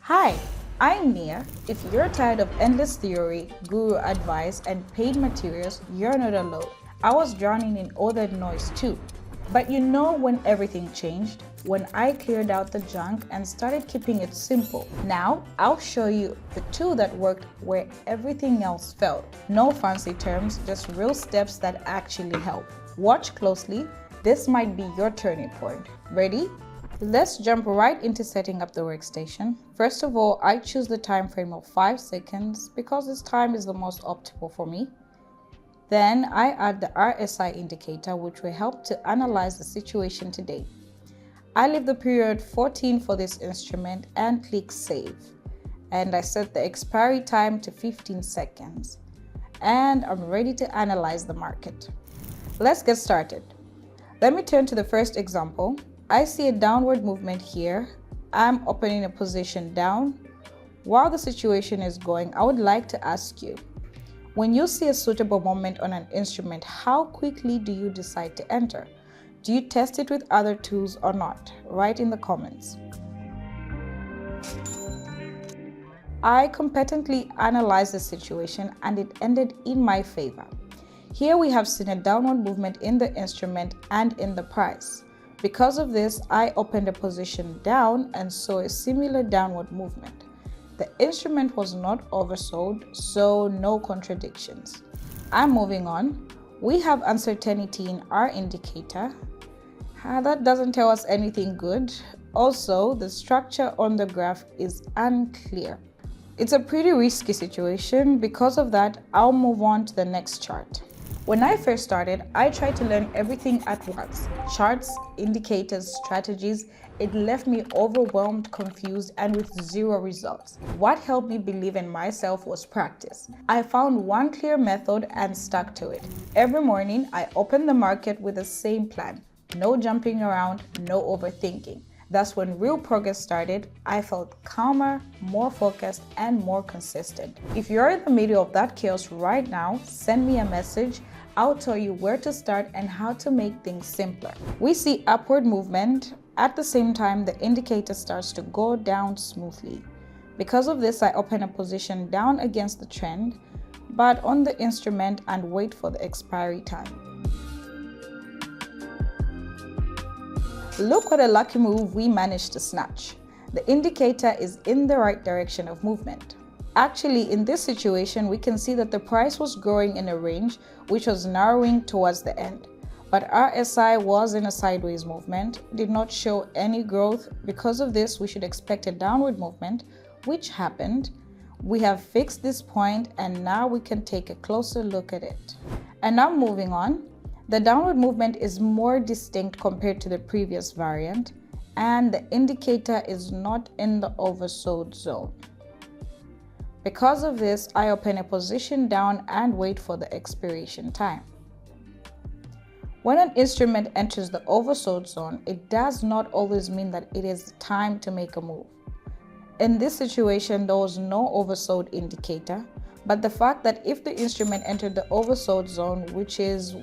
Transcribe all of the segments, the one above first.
Hi, I'm Nia. If you're tired of endless theory, guru advice, and paid materials, you're not alone. I was drowning in all that noise too. But you know when everything changed? When I cleared out the junk and started keeping it simple. Now, I'll show you the tool that worked where everything else failed. No fancy terms, just real steps that actually help. Watch closely. This might be your turning point. Ready? Let's jump right into setting up the workstation. First of all, I choose the time frame of 5 seconds because this time is the most optimal for me. Then I add the RSI indicator, which will help to analyze the situation today. I leave the period 14 for this instrument and click save. And I set the expiry time to 15 seconds. And I'm ready to analyze the market. Let's get started. Let me turn to the first example. I see a downward movement here. I'm opening a position down. While the situation is going, I would like to ask you, when you see a suitable moment on an instrument, how quickly do you decide to enter? Do you test it with other tools or not? Write in the comments. I competently analyzed the situation and it ended in my favor. Here we have seen a downward movement in the instrument and in the price. Because of this, I opened a position down and saw a similar downward movement. The instrument was not oversold, so no contradictions. I'm moving on. We have uncertainty in our indicator. That doesn't tell us anything good. Also, the structure on the graph is unclear. It's a pretty risky situation. Because of that, I'll move on to the next chart. When I first started, I tried to learn everything at once. Charts, indicators, strategies. It left me overwhelmed, confused, and with zero results. What helped me believe in myself was practice. I found one clear method and stuck to it. Every morning, I opened the market with the same plan. No jumping around, no overthinking. That's when real progress started. I felt calmer, more focused, and more consistent. If you're in the middle of that chaos right now, send me a message. I'll tell you where to start and how to make things simpler. We see upward movement. At the same time, the indicator starts to go down smoothly. Because of this, I open a position down against the trend, but on the instrument and wait for the expiry time. Look what a lucky move we managed to snatch. The indicator is in the right direction of movement. Actually, in this situation, we can see that the price was growing in a range which was narrowing towards the end. But RSI was in a sideways movement, did not show any growth. Because of this, we should expect a downward movement, which happened. We have fixed this point and now we can take a closer look at it. And now moving on. The downward movement is more distinct compared to the previous variant, and the indicator is not in the oversold zone. Because of this, I open a position down and wait for the expiration time. When an instrument enters the oversold zone, it does not always mean that it is time to make a move. In this situation, there was no oversold indicator, but the fact that if the instrument entered the oversold zone, which is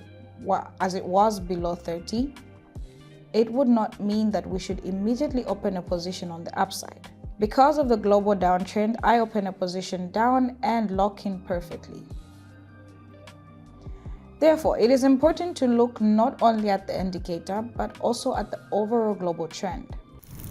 as it was below 30, it would not mean that we should immediately open a position on the upside. Because of the global downtrend, I open a position down and lock in perfectly. Therefore, it is important to look not only at the indicator, but also at the overall global trend.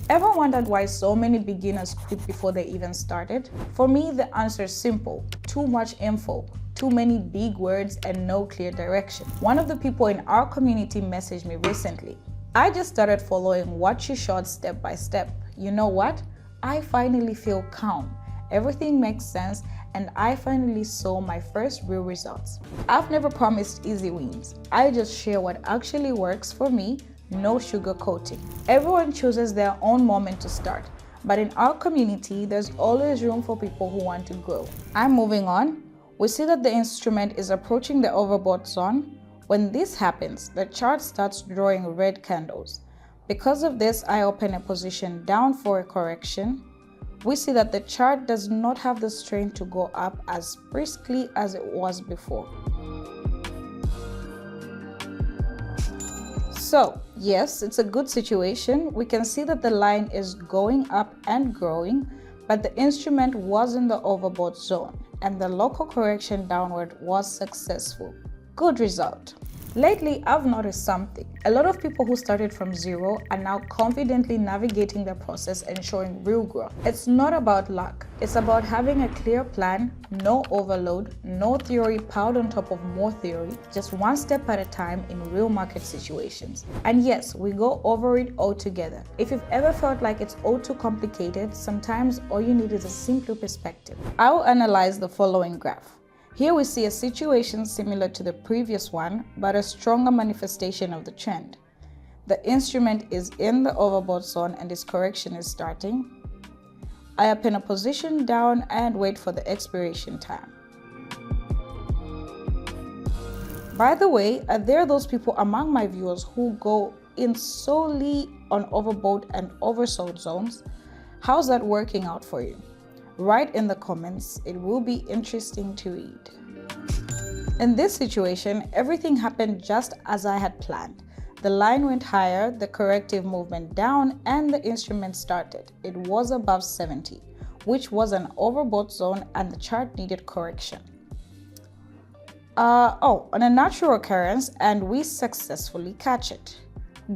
Ever wondered why so many beginners quit before they even started? For me, the answer is simple: too much info. Too many big words and no clear direction. One of the people in our community messaged me recently. I just started following what she showed step by step. You know what? I finally feel calm. Everything makes sense and I finally saw my first real results. I've never promised easy wins. I just share what actually works for me, no sugarcoating. Everyone chooses their own moment to start, but in our community, there's always room for people who want to grow. I'm moving on. We see that the instrument is approaching the overbought zone. When this happens, the chart starts drawing red candles. Because of this, I open a position down for a correction. We see that the chart does not have the strength to go up as briskly as it was before. So, yes, it's a good situation. We can see that the line is going up and growing, but the instrument was in the overbought zone and the local correction downward was successful. Good result. Lately, I've noticed something. A lot of people who started from zero are now confidently navigating the process and showing real growth. It's not about luck. It's about having a clear plan, no overload, no theory piled on top of more theory, just one step at a time in real market situations. And yes, we go over it all together. If you've ever felt like it's all too complicated, sometimes all you need is a simpler perspective. I will analyze the following graph. Here we see a situation similar to the previous one, but a stronger manifestation of the trend. The instrument is in the overbought zone and its correction is starting. I open a position down and wait for the expiration time. By the way, are there those people among my viewers who go in solely on overbought and oversold zones? How's that working out for you? Write in the comments, it will be interesting to read. In this situation, everything happened just as I had planned. The line went higher, the corrective movement down, and the instrument started. It was above 70, which was an overbought zone and the chart needed correction. On a natural occurrence, and we successfully catch it.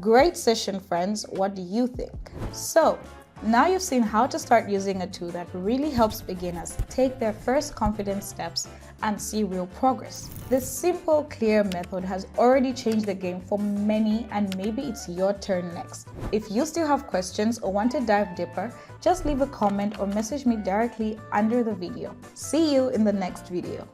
Great session, friends. What do you think? So, now you've seen how to start using a tool that really helps beginners take their first confident steps and see real progress. This simple, clear method has already changed the game for many, and maybe it's your turn next. If you still have questions or want to dive deeper, just leave a comment or message me directly under the video. See you in the next video.